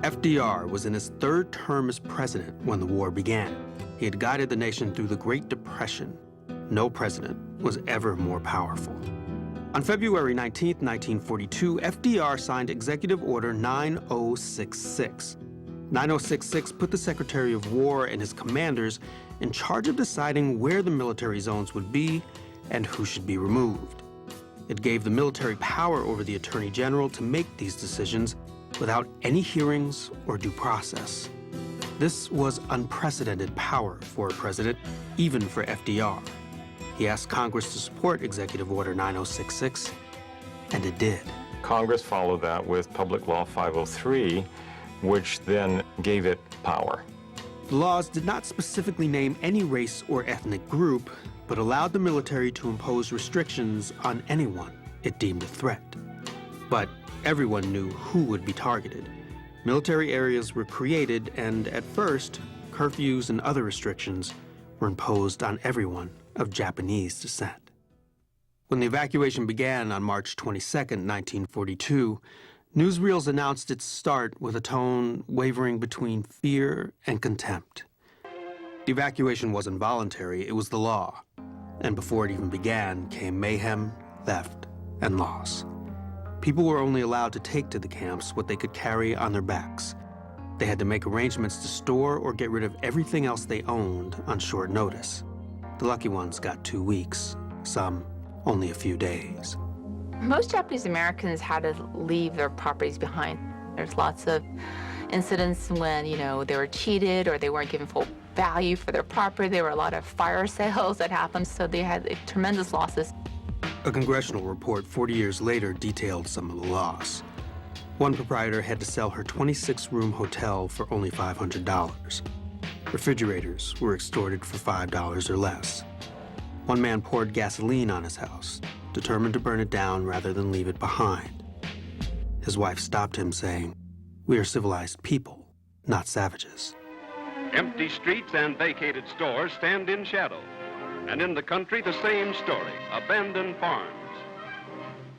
FDR was in his third term as president when the war began. He had guided the nation through the Great Depression. No president was ever more powerful. On February 19, 1942, FDR signed Executive Order 9066. 9066 put the Secretary of War and his commanders in charge of deciding where the military zones would be and who should be removed. It gave the military power over the Attorney General to make these decisions without any hearings or due process. This was unprecedented power for a president, even for FDR. He asked Congress to support Executive Order 9066, and it did. Congress followed that with Public Law 503, which then gave it power. The laws did not specifically name any race or ethnic group, but allowed the military to impose restrictions on anyone it deemed a threat. But everyone knew who would be targeted. Military areas were created, and at first, curfews and other restrictions were imposed on everyone of Japanese descent. When the evacuation began on March 22, 1942, newsreels announced its start with a tone wavering between fear and contempt. The evacuation wasn't voluntary, it was the law. And before it even began came mayhem, theft, and loss. People were only allowed to take to the camps what they could carry on their backs. They had to make arrangements to store or get rid of everything else they owned on short notice. The lucky ones got 2 weeks, some only a few days. Most Japanese Americans had to leave their properties behind. There's lots of incidents when, they were cheated or they weren't given full value for their property. There were a lot of fire sales that happened, so they had tremendous losses. A congressional report 40 years later detailed some of the loss. One proprietor had to sell her 26-room hotel for only $500. Refrigerators were extorted for $5 or less. One man poured gasoline on his house, determined to burn it down rather than leave it behind. His wife stopped him, saying, "We are civilized people, not savages." Empty streets and vacated stores stand in shadow. And in the country, the same story, abandoned farms.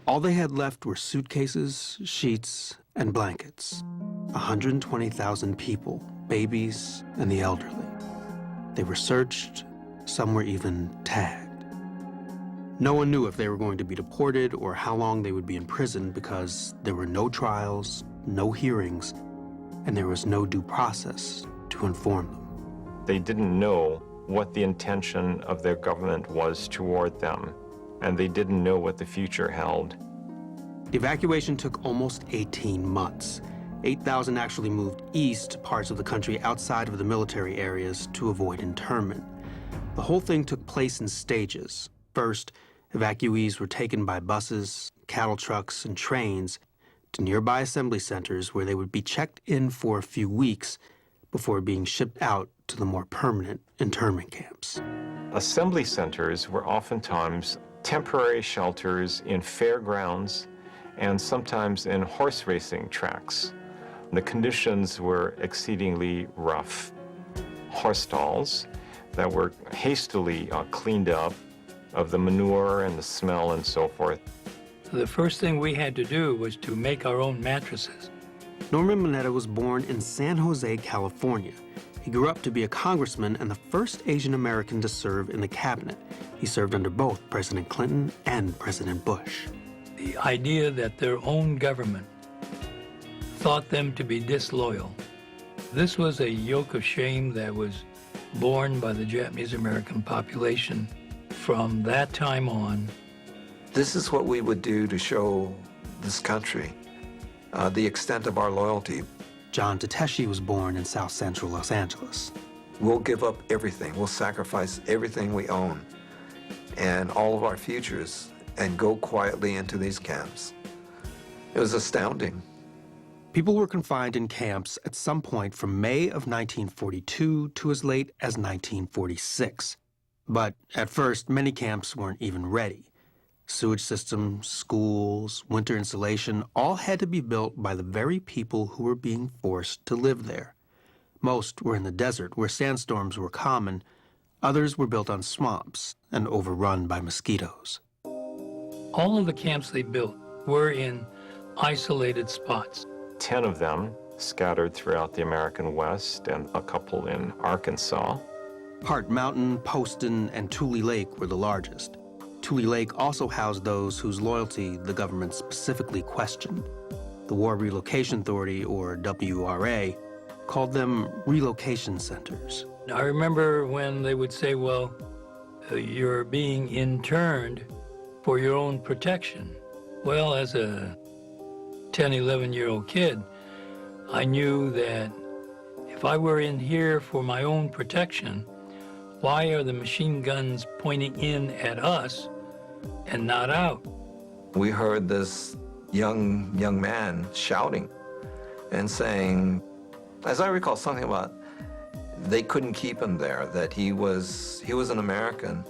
All they had left were suitcases, sheets, and blankets. 120,000 people, babies and the elderly. They were searched, some were even tagged. No one knew if they were going to be deported or how long they would be in prison because there were no trials, no hearings, and there was no due process to inform them. They didn't know what the intention of their government was toward them, and they didn't know what the future held. The evacuation took almost 18 months. 8,000 actually moved east to parts of the country outside of the military areas to avoid internment. The whole thing took place in stages. First, evacuees were taken by buses, cattle trucks, and trains to nearby assembly centers where they would be checked in for a few weeks before being shipped out to the more permanent internment camps. Assembly centers were oftentimes temporary shelters in fairgrounds and sometimes in horse racing tracks. The conditions were exceedingly rough. Horse stalls that were hastily cleaned up of the manure and the smell and so forth. The first thing we had to do was to make our own mattresses. Norman Mineta was born in San Jose, California. He grew up to be a congressman and the first Asian American to serve in the cabinet. He served under both President Clinton and President Bush. The idea that their own government thought them to be disloyal. This was a yoke of shame that was borne by the Japanese American population from that time on. This is what we would do to show this country the extent of our loyalty. John Tateshi was born in South Central Los Angeles. We'll give up everything. We'll sacrifice everything we own and all of our futures and go quietly into these camps. It was astounding. People were confined in camps at some point from May of 1942 to as late as 1946. But at first, many camps weren't even ready. Sewage systems, schools, winter insulation, all had to be built by the very people who were being forced to live there. Most were in the desert, where sandstorms were common. Others were built on swamps and overrun by mosquitoes. All of the camps they built were in isolated spots. 10 of them scattered throughout the American West and a couple in Arkansas. Hart Mountain, Poston, and Tule Lake were the largest. Tule Lake also housed those whose loyalty the government specifically questioned. The War Relocation Authority, or WRA, called them relocation centers. I remember when they would say, well, you're being interned for your own protection. Well, as a 10, 11-year-old kid, I knew that if I were in here for my own protection, why are the machine guns pointing in at us and not out? We heard this young man shouting and saying, as I recall, something about they couldn't keep him there, that he was an American,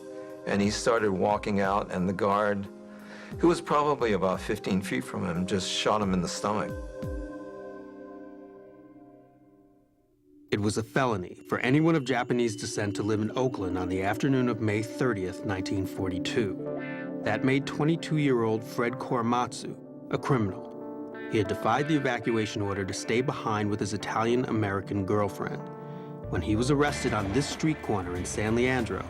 and he started walking out, and the guard, who was probably about 15 feet from him, just shot him in the stomach. It was a felony for anyone of Japanese descent to live in Oakland on the afternoon of May 30th, 1942. That made 22-year-old Fred Korematsu a criminal. He had defied the evacuation order to stay behind with his Italian-American girlfriend. When he was arrested on this street corner in San Leandro,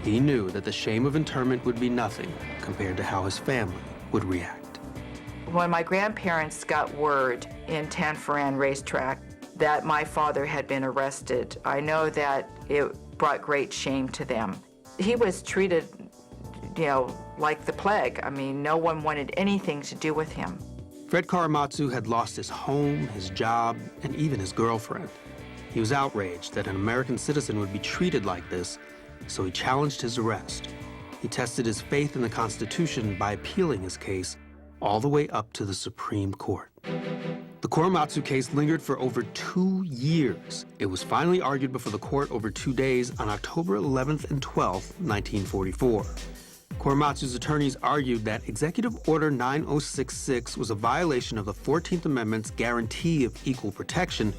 he knew that the shame of internment would be nothing compared to how his family would react. When my grandparents got word in Tanforan Racetrack that my father had been arrested, I know that it brought great shame to them. He was treated, like the plague. I mean, no one wanted anything to do with him. Fred Korematsu had lost his home, his job, and even his girlfriend. He was outraged that an American citizen would be treated like this, so he challenged his arrest. He tested his faith in the Constitution by appealing his case all the way up to the Supreme Court. The Korematsu case lingered for over 2 years. It was finally argued before the court over 2 days on October 11th and 12th, 1944. Korematsu's attorneys argued that Executive Order 9066 was a violation of the 14th Amendment's guarantee of equal protection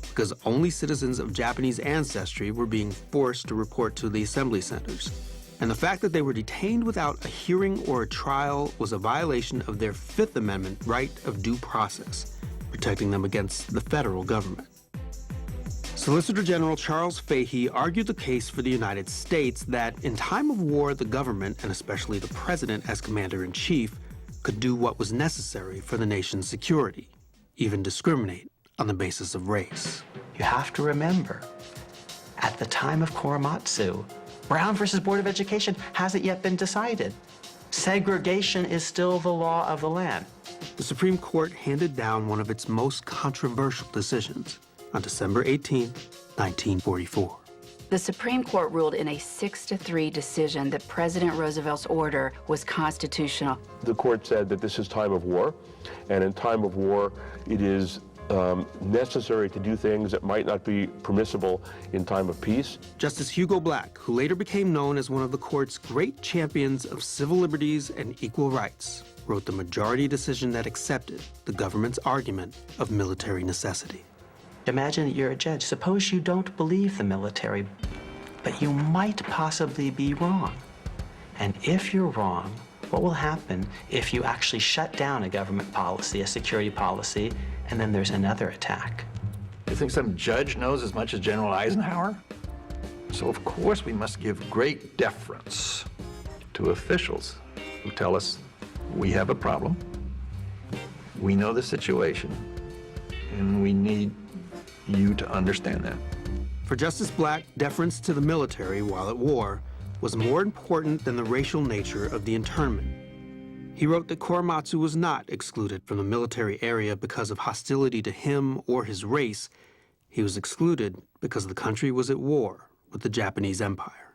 because only citizens of Japanese ancestry were being forced to report to the assembly centers. And the fact that they were detained without a hearing or a trial was a violation of their Fifth Amendment right of due process, protecting them against the federal government. Solicitor General Charles Fahey argued the case for the United States that in time of war, the government, and especially the president as commander-in-chief, could do what was necessary for the nation's security, even discriminate on the basis of race. You have to remember, at the time of Korematsu, Brown versus Board of Education hasn't yet been decided. Segregation is still the law of the land. The Supreme Court handed down one of its most controversial decisions on December 18, 1944. The Supreme Court ruled in a 6-3 decision that President Roosevelt's order was constitutional. The court said that this is time of war, and in time of war, it is necessary to do things that might not be permissible in time of peace. Justice Hugo Black, who later became known as one of the court's great champions of civil liberties and equal rights, wrote the majority decision that accepted the government's argument of military necessity. Imagine that you're a judge. Suppose you don't believe the military, but you might possibly be wrong. And if you're wrong, what will happen if you actually shut down a government policy, a security policy, and then there's another attack? You think some judge knows as much as General Eisenhower? So of course we must give great deference to officials who tell us we have a problem, we know the situation, and we need you to understand that. For Justice Black, deference to the military while at war was more important than the racial nature of the internment. He wrote that Korematsu was not excluded from the military area because of hostility to him or his race. He was excluded because the country was at war with the Japanese Empire.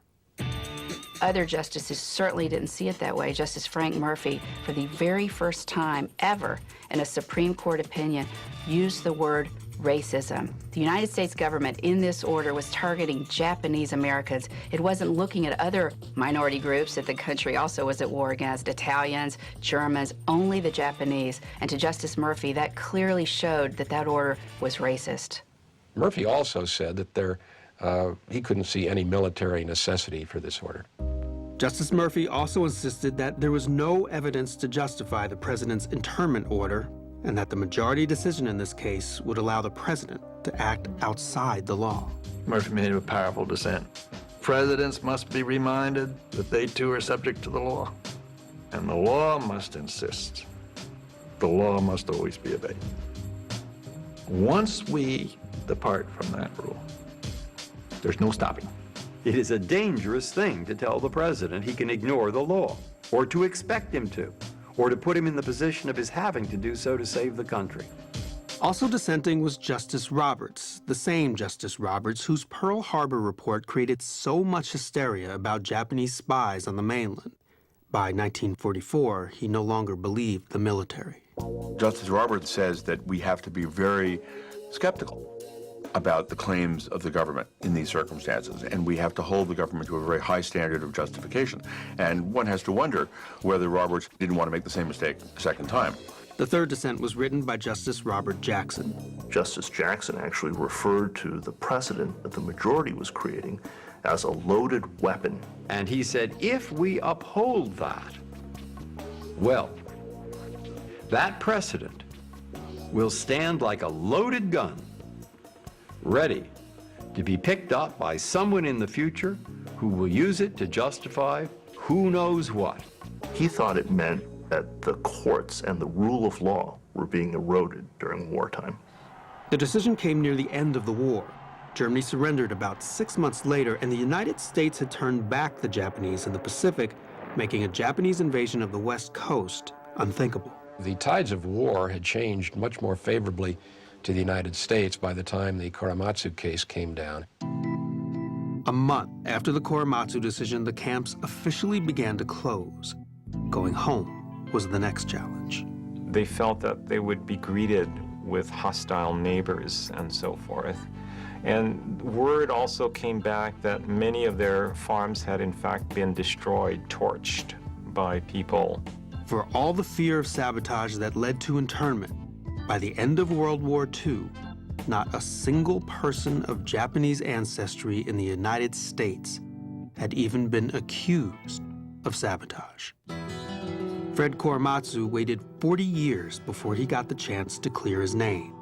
Other justices certainly didn't see it that way. Justice Frank Murphy, for the very first time ever in a Supreme Court opinion, used the word racism. The United States government in this order was targeting Japanese Americans. It wasn't looking at other minority groups that the country also was at war against, Italians, Germans, only the Japanese. And to Justice Murphy, that clearly showed that that order was racist. Murphy also said that he couldn't see any military necessity for this order. Justice Murphy also insisted that there was no evidence to justify the president's internment order and that the majority decision in this case would allow the president to act outside the law. Murphy made a powerful dissent. Presidents must be reminded that they too are subject to the law, and the law must insist. The law must always be obeyed. Once we depart from that rule, there's no stopping. It is a dangerous thing to tell the president he can ignore the law, or to expect him to, or to put him in the position of his having to do so to save the country. Also dissenting was Justice Roberts, the same Justice Roberts whose Pearl Harbor report created so much hysteria about Japanese spies on the mainland. By 1944, he no longer believed the military. Justice Roberts says that we have to be very skeptical about the claims of the government in these circumstances, and we have to hold the government to a very high standard of justification. And one has to wonder whether Roberts didn't want to make the same mistake a second time. The third dissent was written by Justice Robert Jackson. Justice Jackson actually referred to the precedent that the majority was creating as a loaded weapon. And he said, if we uphold that, well, that precedent will stand like a loaded gun, ready to be picked up by someone in the future who will use it to justify who knows what. He thought it meant that the courts and the rule of law were being eroded during wartime. The decision came near the end of the war. Germany surrendered about 6 months later, and the United States had turned back the Japanese in the Pacific, making a Japanese invasion of the West Coast unthinkable. The tides of war had changed much more favorably to the United States by the time the Korematsu case came down. A month after the Korematsu decision, the camps officially began to close. Going home was the next challenge. They felt that they would be greeted with hostile neighbors and so forth. And word also came back that many of their farms had in fact been destroyed, torched by people. For all the fear of sabotage that led to internment, by the end of World War II, not a single person of Japanese ancestry in the United States had even been accused of sabotage. Fred Korematsu waited 40 years before he got the chance to clear his name.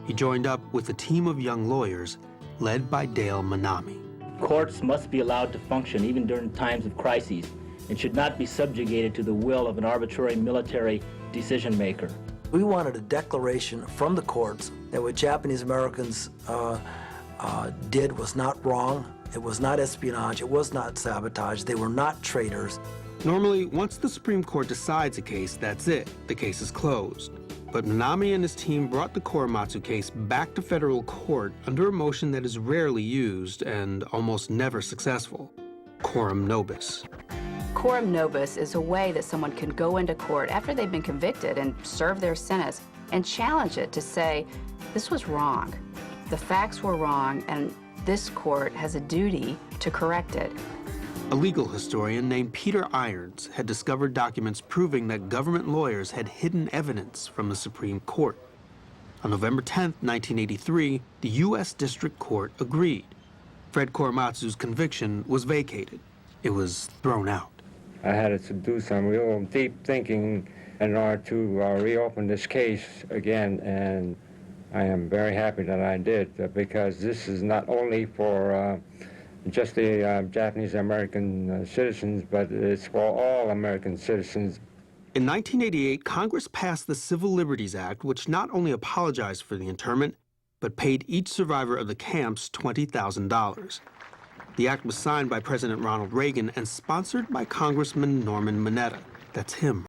He joined up with a team of young lawyers led by Dale Manami. Courts must be allowed to function even during times of crises and should not be subjugated to the will of an arbitrary military decision maker. We wanted a declaration from the courts that what Japanese Americans did was not wrong, it was not espionage, it was not sabotage, they were not traitors. Normally, once the Supreme Court decides a case, that's it. The case is closed. But Manami and his team brought the Korematsu case back to federal court under a motion that is rarely used and almost never successful: coram nobis. Coram nobis is a way that someone can go into court after they've been convicted and serve their sentence and challenge it to say, this was wrong. The facts were wrong, and this court has a duty to correct it. A legal historian named Peter Irons had discovered documents proving that government lawyers had hidden evidence from the Supreme Court. On November 10, 1983, the U.S. District Court agreed. Fred Korematsu's conviction was vacated. It was thrown out. I had to do some real deep thinking in order to reopen this case again, and I am very happy that I did, because this is not only for just the Japanese American citizens, but it's for all American citizens. In 1988, Congress passed the Civil Liberties Act, which not only apologized for the internment, but paid each survivor of the camps $20,000. The act was signed by President Ronald Reagan and sponsored by Congressman Norman Mineta. That's him